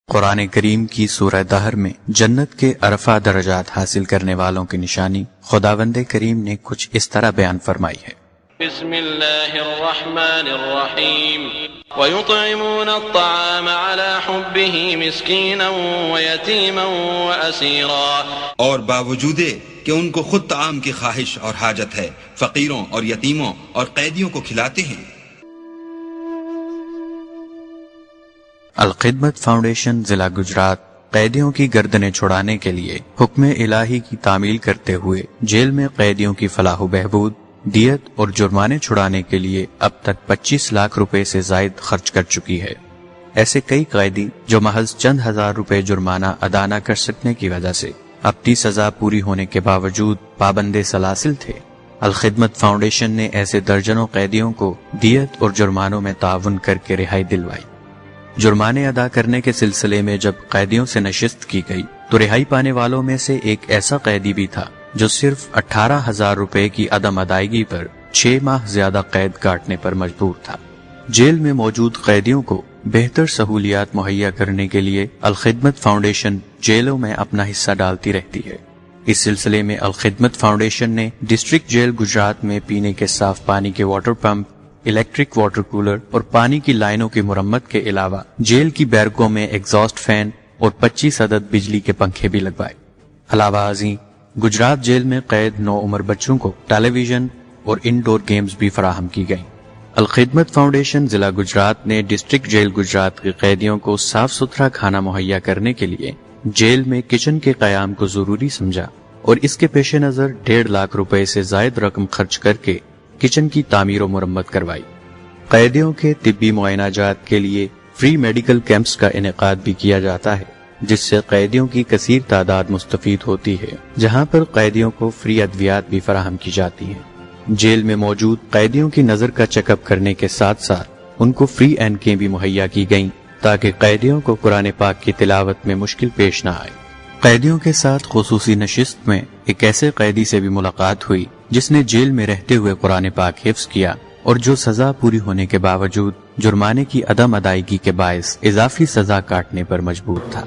قرآن کریم کی سورہ دہر میں جنت کے عرفہ درجات حاصل کرنے والوں کی نشانی خداوند کریم نے کچھ اس طرح بیان فرمائی ہے۔ بسم اللہ الرحمن الرحیم وَيُطْعِمُونَ الطَّعَامَ عَلَى حُبِّهِ مِسْكِينًا وَيَتِيمًا وَأَسِيرًا، اور باوجود کہ ان کو خود طعام کی خواہش اور حاجت ہے، فقیروں اور یتیموں اور قیدیوں کو کھلاتے ہیں۔ الخدمت فاؤنڈیشن ضلع گجرات قیدیوں کی گردنیں چھڑانے کے لیے حکم الہی کی تعمیل کرتے ہوئے جیل میں قیدیوں کی فلاح و بہبود، دیت اور جرمانے چھڑانے کے لیے اب تک 25 لاکھ روپے سے زائد خرچ کر چکی ہے۔ ایسے کئی قیدی جو محض چند ہزار روپے جرمانہ ادا نہ کر سکنے کی وجہ سے اب 30 سزا پوری ہونے کے باوجود پابند سلاسل تھے۔ الخدمت فاؤنڈیشن نے ایسے درجنوں قیدیوں کو دیت اور جرمانوں میں تعاون کر کے رہائی دلوائی۔ جرمانے ادا کرنے کے سلسلے میں جب قیدیوں سے نشست کی گئی تو رہائی پانے والوں میں سے ایک ایسا قیدی بھی تھا جو صرف 18,000 روپے کی عدم ادائیگی پر 6 ماہ زیادہ قید کاٹنے پر مجبور تھا۔ جیل میں موجود قیدیوں کو بہتر سہولیات مہیا کرنے کے لیے الخدمت فاؤنڈیشن جیلوں میں اپنا حصہ ڈالتی رہتی ہے۔ اس سلسلے میں الخدمت فاؤنڈیشن نے ڈسٹرکٹ جیل گجرات میں پینے کے صاف پانی کے water pump, electric water cooler اور پانی کی لائنوں کی مرمت کے علاوہ جیل کی بیرکوں میں ایگزاسٹ فین اور 25 عدد بجلی کے پنکھے بھی لگوائے۔ علاوہ ازیں گجرات جیل میں قید 9 عمر بچوں کو ٹیلی ویژن اور انڈور گیمز بھی فراہم کی گئیں۔ الخدمت فاؤنڈیشن ضلع گجرات نے ڈسٹرکٹ جیل گجرات کے قیدیوں کو صاف ستھرا کھانا مہیا کرنے کے لیے جیل میں کچن کے قیام کو ضروری سمجھا اور اس کے پیش نظر 1.5 لاکھ روپے سے زائد رقم خرچ کر کے کچن کی تعمیر و مرمت کروائی۔ قیدیوں کے طبی معائنہ جات کے لیے فری میڈیکل کیمپس کا انعقاد بھی کیا جاتا ہے، جس سے قیدیوں کی کثیر تعداد مستفید ہوتی ہے، جہاں پر قیدیوں کو فری ادویات بھی فراہم کی جاتی ہیں۔ جیل میں موجود قیدیوں کی نظر کا چیک اپ کرنے کے ساتھ ساتھ ان کو فری اینکیں بھی مہیا کی گئیں تاکہ قیدیوں کو قرآن پاک کی تلاوت میں مشکل پیش نہ آئے۔ قیدیوں کے ساتھ خصوصی نشست میں ایک ایسے قیدی سے بھی ملاقات ہوئی جس نے جیل میں رہتے ہوئے قرآن پاک حفظ کیا اور جو سزا پوری ہونے کے باوجود جرمانے کی عدم ادائیگی کے باعث اضافی سزا کاٹنے پر مجبور تھا۔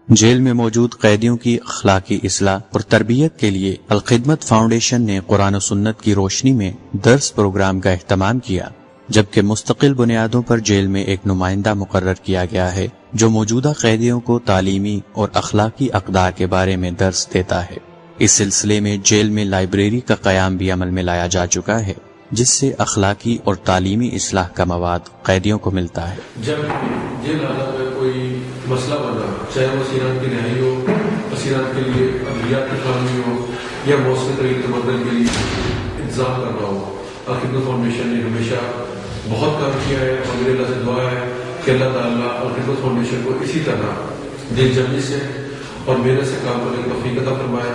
جیل میں موجود قیدیوں کی اخلاقی اصلاح اور تربیت کے لیے الخدمت فاؤنڈیشن نے قرآن و سنت کی روشنی میں درس پروگرام کا اہتمام کیا، جبکہ مستقل بنیادوں پر جیل میں ایک نمائندہ مقرر کیا گیا ہے جو موجودہ قیدیوں کو تعلیمی اور اخلاقی اقدار کے بارے میں درس دیتا ہے۔ اس سلسلے میں جیل میں لائبریری کا قیام بھی عمل میں لایا جا چکا ہے، جس سے اخلاقی اور تعلیمی اصلاح کا مواد قیدیوں کو ملتا ہے۔ جب جیل عدالت میں کوئی مسئلہ بنا، چاہے وہ اسیران کی رہائی ہو، اسیران کے لیے ادویات کی فراہمی ہو یا موسمی طریقے تبدل کے لیے انتظام کرنا ہو، الخدمت فاؤنڈیشن نے ہمیشہ بہت کام کیا ہے اور میرے اللہ سے دعا ہے کہ اللہ تعالیٰ الخدمت فاؤنڈیشن کو اسی طرح دل جمعی سے اور محنت سے کام کرنے کی توفیق عطا فرمائے،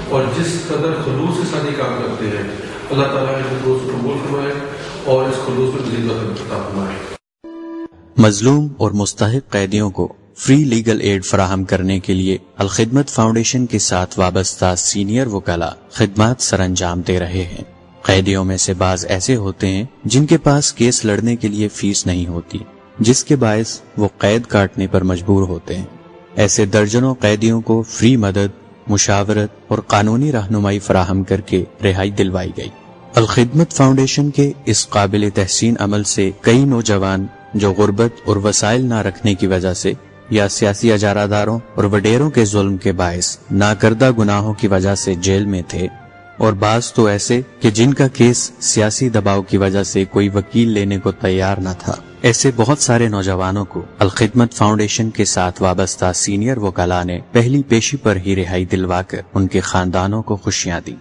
اور جس قدر خلوص کے ساتھ یہ کام کرتے ہیں اللہ تعالیٰ اس خلوص کو قبول فرمائے اور اس خلوص پر مزید عطا فرمائے۔ مظلوم اور مستحق قیدیوں کو فری لیگل ایڈ فراہم کرنے کے لیے الخدمت فاؤنڈیشن کے ساتھ وابستہ سینئر وکلاء خدمات سر انجام دے رہے ہیں۔ قیدیوں میں سے بعض ایسے ہوتے ہیں جن کے پاس کیس لڑنے کے لیے فیس نہیں ہوتی، جس کے باعث وہ قید کاٹنے پر مجبور ہوتے ہیں۔ ایسے درجنوں قیدیوں کو فری مدد، مشاورت اور قانونی رہنمائی فراہم کر کے رہائی دلوائی گئی۔ الخدمت فاؤنڈیشن کے اس قابل تحسین عمل سے کئی نوجوان جو غربت اور وسائل نہ رکھنے کی وجہ سے یا سیاسی اجارہ داروں اور وڈیروں کے ظلم کے باعث ناکردہ گناہوں کی وجہ سے جیل میں تھے، اور بعض تو ایسے کہ جن کا کیس سیاسی دباؤ کی وجہ سے کوئی وکیل لینے کو تیار نہ تھا، ایسے بہت سارے نوجوانوں کو الخدمت فاؤنڈیشن کے ساتھ وابستہ سینئر وکلاء نے پہلی پیشی پر ہی رہائی دلوا کر ان کے خاندانوں کو خوشیاں دی۔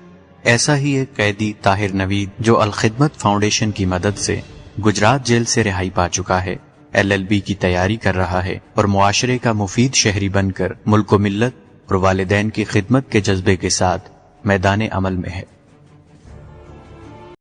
ایسا ہی ایک قیدی طاہر نوید جو الخدمت فاؤنڈیشن کی مدد سے گجرات جیل سے رہائی پا چکا ہے، LLB کی تیاری کر رہا ہے اور معاشرے کا مفید شہری بن کر ملک و ملت اور والدین کی خدمت کے جذبے کے ساتھ میدان عمل میں ہے۔